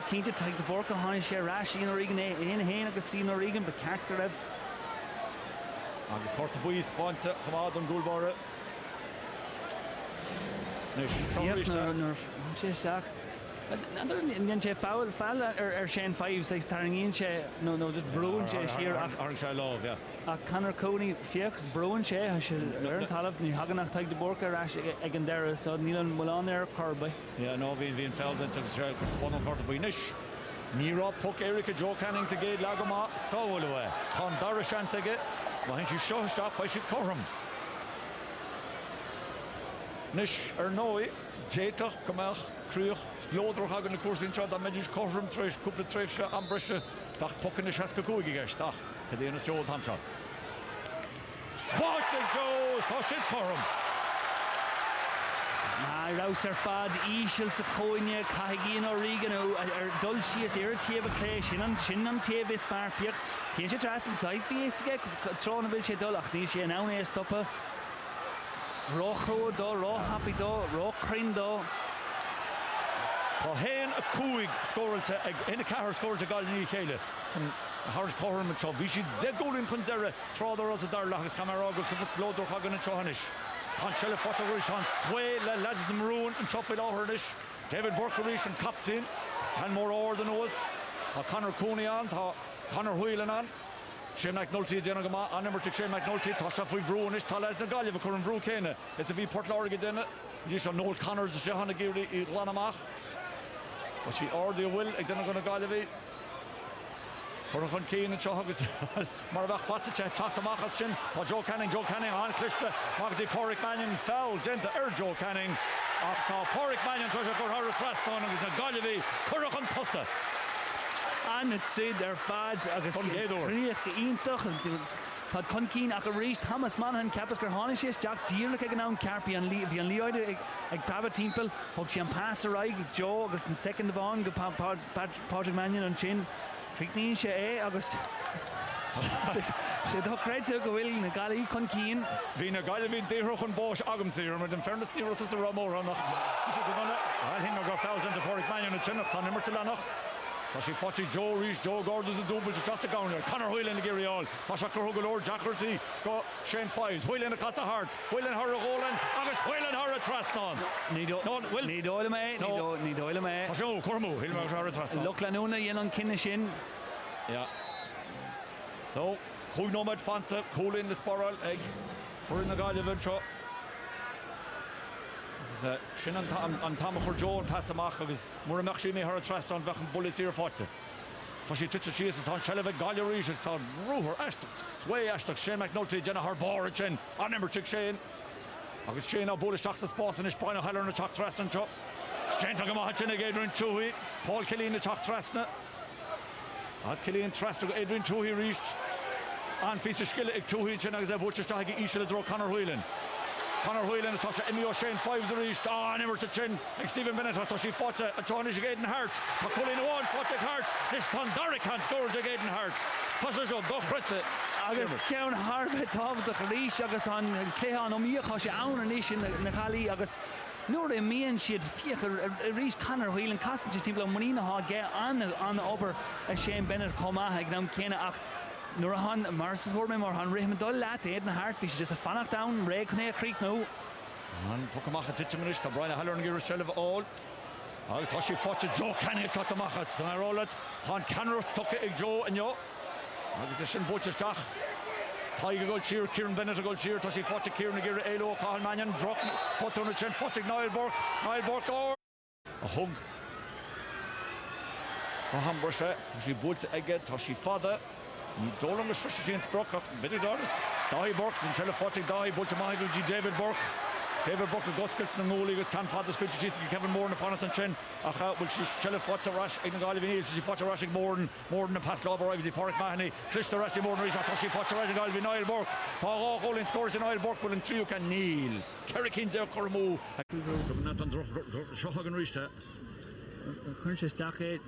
cínte teag do bhórca háin sé rás íon Regan éana héana agus sí Regan be ceartar raibh. Agus corta buí spáinte chumád an gúlbáre. Níor sé seach. Níon sé fáil ar sé 5-6 tarangíonn sé nó just brúin sé siar Ar sé láh, yeah. A canar cónaí fiocht brúin sé sé ar an talamh ní haganach teag do bhórca rás ag an deire so níl an mán ar carba. Yeah, no, bhíon feldan agus sé spáin an corta buí níos. Ní rá puc Erica Joe Canning a géad le go má sáil le. Tá dar a sean aige, má hen si seo isteach ba siad chom. Níos ar nói, déiteach gomach, cruúach, sglódroch agan na cuasaín seo a méidir chom tréis cúpla tréise an brise fach pucan na seaca cúige gist ach go dhéananas Joe tan seo. Báit Joe, tá siad chom. Rás ar fad íseal sa cóine caigíon Regan ar dul sios ar taobh clé sin an taobh is fear pioch. Tíonn sé tras an said bhí éige trána bhfuil sé dul ach ní sé an é stoppa. Rá dó, rá happy dó, rá crin dó. Tá héan a cúig scóilte ag ina cethir scóilte gáil ní chéile. Thar chom an seo, bhí si de gólinn chun deire trádar as a dar legus camarrágul sa bhslódor chagan na tehanis. Tá seile fotaúéis an swé le lads na marún an tofiid áhairis. David Burkeríis an captain, can mór áir den nuas. Tá Conor Cooney an, tá Conor Whelan an. Shane McNulty déana go má an nimmerte Shane McNulty tá sa faoi brúnis tá leis na gaileh chur an brú chéine. Is a bhí Port Láirge déine, dí se Noel Connors a sé hanna géirí i glanamach. Tá sí ordaí a bhfuil ag déine go na gailehí. Chur chun cían seo agus mar bheith chatte taachtamachchas sin tá Joe Canning an cliste mag dtí Pádraig Mannion foul dénta ar Joe Canning ach tá Pádraig Mannion tu gur thar freistán agus na gailehí chur an posa. An it siad ar fad agus ríoch ionintach tá chun cín ach a rís Thomas Monaghan ceapas gur tháinig sé Jack díirla ag an ann cearpaí an bhí an líoide ag tabha timpeall thug sé an pass a raig Joe agus an second bháin go Pádraig Mannion an sin Tríníonn sé agus sé dochreite go bhfuil na galí chun cín. Bhí na gailehí déthroch an báis agamsaí mar den fairness ní rotas a ramór annach. Is go donna hin go fáil den Pádraig Mannion an sinach tá nimmer til anach. Tá sí fátíí Joe Rees, Joe Gordon a dúbal just a gáir. Conor Whelan na géireáil. Tá se chu go Lord Jackarty go Shane Fives. Whelan a cat a hart. Whelan har a gólan agus Whelan har a trasán. Ní dóile mé, ní dóile mé. Tá seo chumú, hil me har a trasán. Luchlanúna dhéana an cinne sin. Ja. So, chuig nóid fanta, cólinn na spiral ag fuair na gailehn seo. Sin an tam chur Joe an passamach agus mór amach sí mé ar a trasán bheitchan bulis ar fáte. Tá sí tuite síos tá seileh gaiileorí agus tá rúthar eisteach, swé eisteach Shane McNulty déna th bar sin an nimmer tu Shane. Agus Shane á bolisteach sa spás in is bainna heilear na teach trasán seo. Shane go maithe sin ag Adrian Tuohy, Paul Killeen na teach trasna. As Killeen trasna go Adrian Tuohy ríist. An fís skille ag Tuohy sin agus é búteach ag ísile dro Conor Whelan. Conor Whelan tá sé imí Shane Fives a ríist nimmer te sin ag Stephen Bennett tá sí fáte a Johnny Gaden Hart tá Colin Owen fáte Hart is tá Derek Han scores a Gaden Hart tá sé seo dochrite agus ceann Harbh tábhacht a rís agus an cléán ó míochá sé ann níos sin na chalí agus nuair é míonn siad fioch a rís Conor Whelan casan sé timp le muínaá gé an obair a Shane Bennett comá ag ná céine ach nuair a han mar sa thuair mé mar han réim dul leat éad na hart bhí sé just a fannacht down ré chuné a chríic nó. An tucamach a titiminis tá Brian Halloran gur seileh áil. Agus tá sí fáte Joe Canning tatamachchas tá róla tá Canrot tucha ag Joe anneo. Agus is sin búteisteach. Taige goil tír Kieran Bennett a goil tír tá sí fáte Kieran na gur éile Cathal Mannion droch fáteúna sin fáte Niall Burke á. A thug. Tá hambrise tá sí búte aige tá sí fada. Dólam is fristi sin sprocach bitte dar. Dahi Burke sin chelle fáte dahi búte maigil David Burke. David Burke goskils na nólagus can fada scuilte sí Kevin Moore na fanat an sin acha bhfuil sí chelle fáte ras ag na gaileh níl sí fáte ras ag Moore na Pascal O'Reilly the Pádraig Mahony Clista ras Moore ris tá sí fáte ras ag gaileh Niall Burke tá á hólinn scores Niall Burke bhfuil an tríú can níl Kerrikin de chormú na an droch seogan ríiste chun sé staach é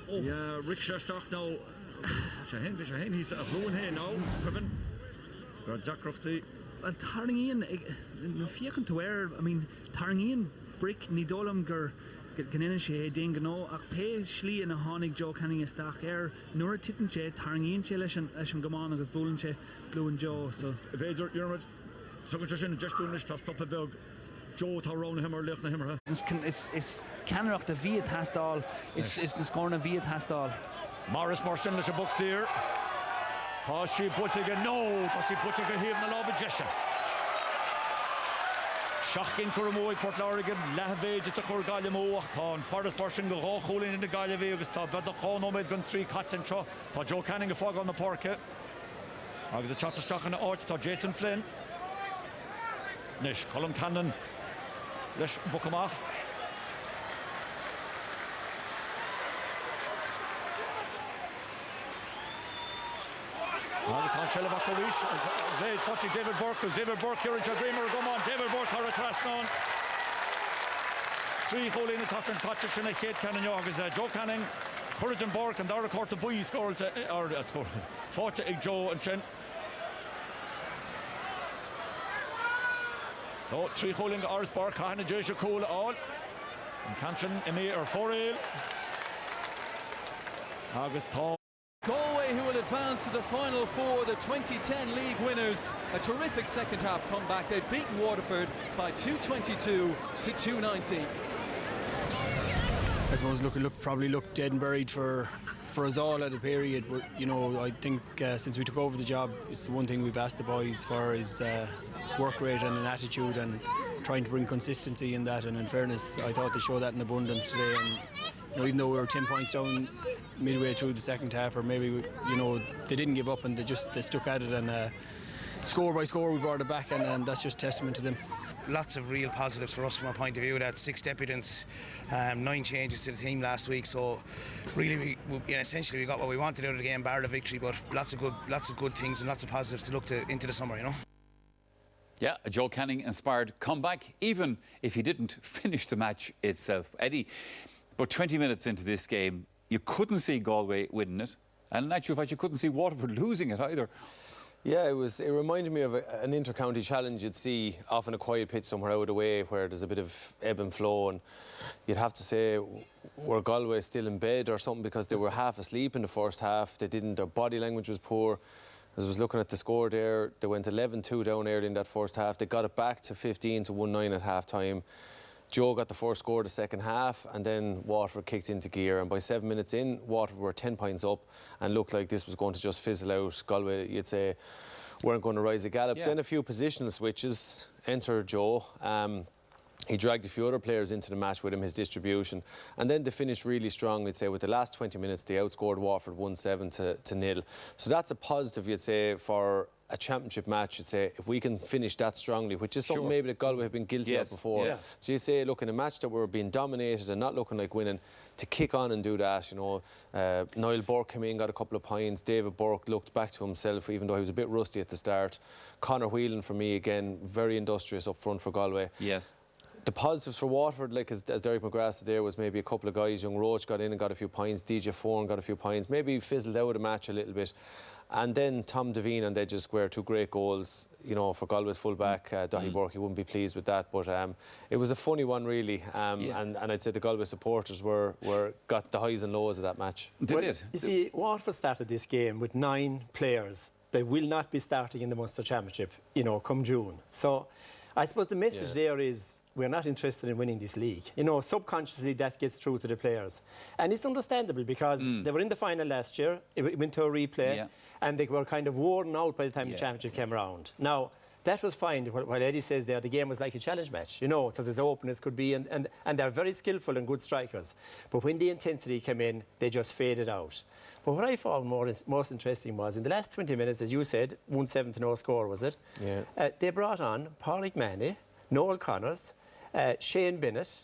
ja Rick Shastach ná hen hís a bhlúin hé ná Kevin gur Jackrochtaí. Well, Tarngíon fiochan tú I mean, Tarngíon brick ní dólam gur Ganina sé ding no ach pe slí in a hánig Joe Canning is dach nor titan sé tarngin sé leis an goman agus búlan sé blúan Joe so Beidir Iormid so go sin just dúnis pas stop a beg Joe tá rán him ar lech na himmer is canach de viad hastal is na scorna viad hastal Morris Marston leis a box here tá si putige no tá si putige hir na lába jeise Seachcin Curramóid Port Lorigan lehvéid is a chur gaile móach tá an Forest Marston go rácholín in na gaile vé agus tá bed a cháóid gon 3 cats an tro tá Joe Canning go fág an na parke agus a chatteach an áit tá Jason Flynn Nis Colm Cannon leis bucamach agus an sele bach rís Zé foti David Burke here in Jagreamer go on David Burke har a trasnán 3 hole in the top and catch sin a chéad Cannon agus Joe Canning Curran Burke and dar court the boy scored score fought ag Joe and Chen so 3 hole in Ars Burke Hannah Joshua Cole all and Canchin Emi or 4 agus tá Galway, who will advance to the final four, the 2010 league winners. A terrific second half comeback. They've beaten Waterford by 222 to 290. I suppose probably looked dead and buried for us all at a period, but you know I think since we took over the job, it's the one thing we've asked the boys for is work rate and an attitude and trying to bring consistency in that, and in fairness I thought they showed that in abundance today. And you know, even though we were 10 points down midway through the second half, or maybe they didn't give up and they stuck at it, and score by score we brought it back, and that's just testament to them. Lots of real positives for us from our point of view. That 6 deputants, 9 changes to the team last week. So really, essentially, we got what we wanted out of the game, bar the victory. But lots of good things and lots of positives to look into the summer. Yeah, a Joe Canning inspired comeback, even if he didn't finish the match itself. Eddie, about 20 minutes into this game, you couldn't see Galway winning it, and in actual fact, you couldn't see Waterford losing it either. Yeah, it reminded me of an inter-county challenge you'd see off in a quiet pitch somewhere out of the way where there's a bit of ebb and flow, and you'd have to say, were Galway still in bed or something, because they were half asleep in the first half. Their body language was poor. As I was looking at the score there, they went 11-2 down early in that first half. They got it back to 15-1-9 at half-time. Joe got the first score the second half, and then Waterford kicked into gear, and by 7 minutes in, Waterford were 10 points up and looked like this was going to just fizzle out. Galway, you'd say, weren't going to rise a gallop. Yeah. Then a few positional switches. Enter Joe. He dragged a few other players into the match with him, his distribution. And then they finished really strong, we'd say. With the last 20 minutes, they outscored Waterford 1-7-0. So that's a positive, you'd say, for a championship match. You'd say, if we can finish that strongly, which is something maybe that Galway have been guilty of before. Yeah. So you say, look, in a match that we were being dominated and not looking like winning, to kick on and do that, Niall Burke came in, got a couple of points. David Burke looked back to himself, even though he was a bit rusty at the start. Conor Whelan, for me, again, very industrious up front for Galway. Yes. The positives for Waterford, like as Derek McGrath said there, was maybe a couple of guys. Young Roach got in and got a few points. DJ Foran got a few points. Maybe fizzled out of the match a little bit. And then Tom Devine and Edges Square, 2 great goals, for Galway's fullback, Daithí Burke. He wouldn't be pleased with that. But it was a funny one, really. And I'd say the Galway supporters got the highs and lows of that match. They did. You see, Waterford started this game with 9 players. They will not be starting in the Munster Championship, come June. So I suppose the message there is, we're not interested in winning this league. Subconsciously that gets through to the players. And it's understandable because they were in the final last year, it went to a replay, and they were kind of worn out by the time the championship came around. Now, that was fine. While Eddie says there, the game was like a challenge match, because as open as could be, and they're very skillful and good strikers. But when the intensity came in, they just faded out. But what I found most interesting was, in the last 20 minutes, as you said, 1-7-0 score, was it? Yeah. They brought on Pádraig Manny, Noel Connors, Shane Bennett,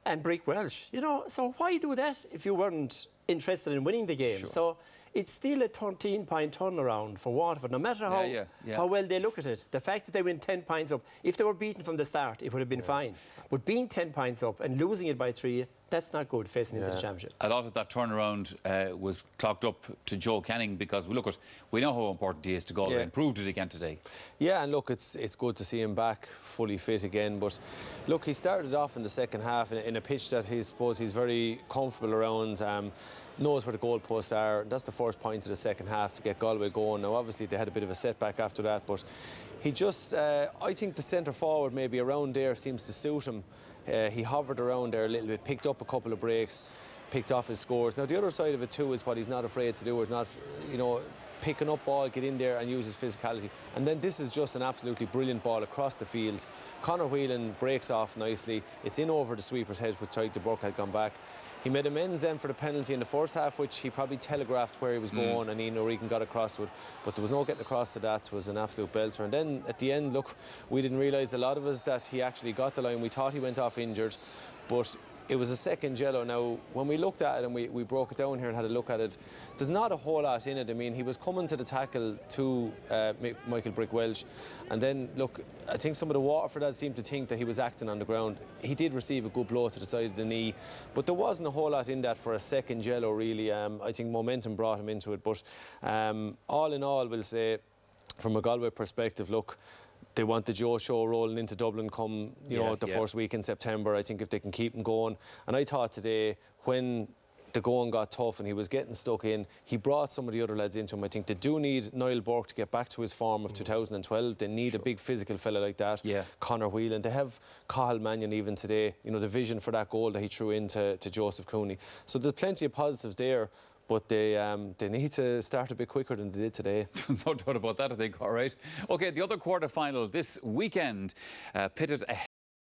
and Brick Welsh. So why do that if you weren't interested in winning the game? Sure. So it's still a 13-point turnaround for Waterford, no matter how well they look at it. The fact that they went 10 points up, if they were beaten from the start, it would have been fine. But being 10 points up and losing it by 3, That's not good facing into the championship. A lot of that turnaround was clocked up to Joe Canning because we know how important he is to Galway and proved it again today. Yeah, and look, it's good to see him back fully fit again. But look, he started off in the second half in a pitch that he's very comfortable around. Knows where the goalposts are. That's the first point of the second half to get Galway going. Now, obviously, they had a bit of a setback after that, but he just, I think the centre forward maybe around there seems to suit him. He hovered around there a little bit, picked up a couple of breaks, picked off his scores. Now, the other side of it too is what he's not afraid to do is not, picking up ball, get in there and use his physicality. And then this is just an absolutely brilliant ball across the fields. Conor Whelan breaks off nicely. It's in over the sweeper's head, which Tyke de Burke had gone back. He made amends then for the penalty in the first half, which he probably telegraphed where he was going, and Ian O'Regan got across to it. But there was no getting across to that. It was an absolute belter. And then at the end, look, we didn't realise, a lot of us, that he actually got the line. We thought he went off injured, but it was a second yellow. Now, when we looked at it and we broke it down here and had a look at it, there's not a whole lot in it. I mean, he was coming to the tackle to Michael Brick-Welsh, and then, look, I think some of the Waterford lads seemed to think that he was acting on the ground. He did receive a good blow to the side of the knee, but there wasn't a whole lot in that for a second yellow, really. I think momentum brought him into it, but all in all, we'll say, from a Galway perspective, look, they want the Joe show rolling into Dublin come, the first week in September. I think if they can keep him going. And I thought today, when the going got tough and he was getting stuck in, he brought some of the other lads into him. I think they do need Niall Burke to get back to his form of 2012. They need a big physical fella like that. Conor Whelan. They have Cathal Mannion even today. The vision for that goal that he threw into Joseph Cooney. So there's plenty of positives there. But they need to start a bit quicker than they did today. No doubt about that, I think. All right. OK, the other quarter-final this weekend pitted a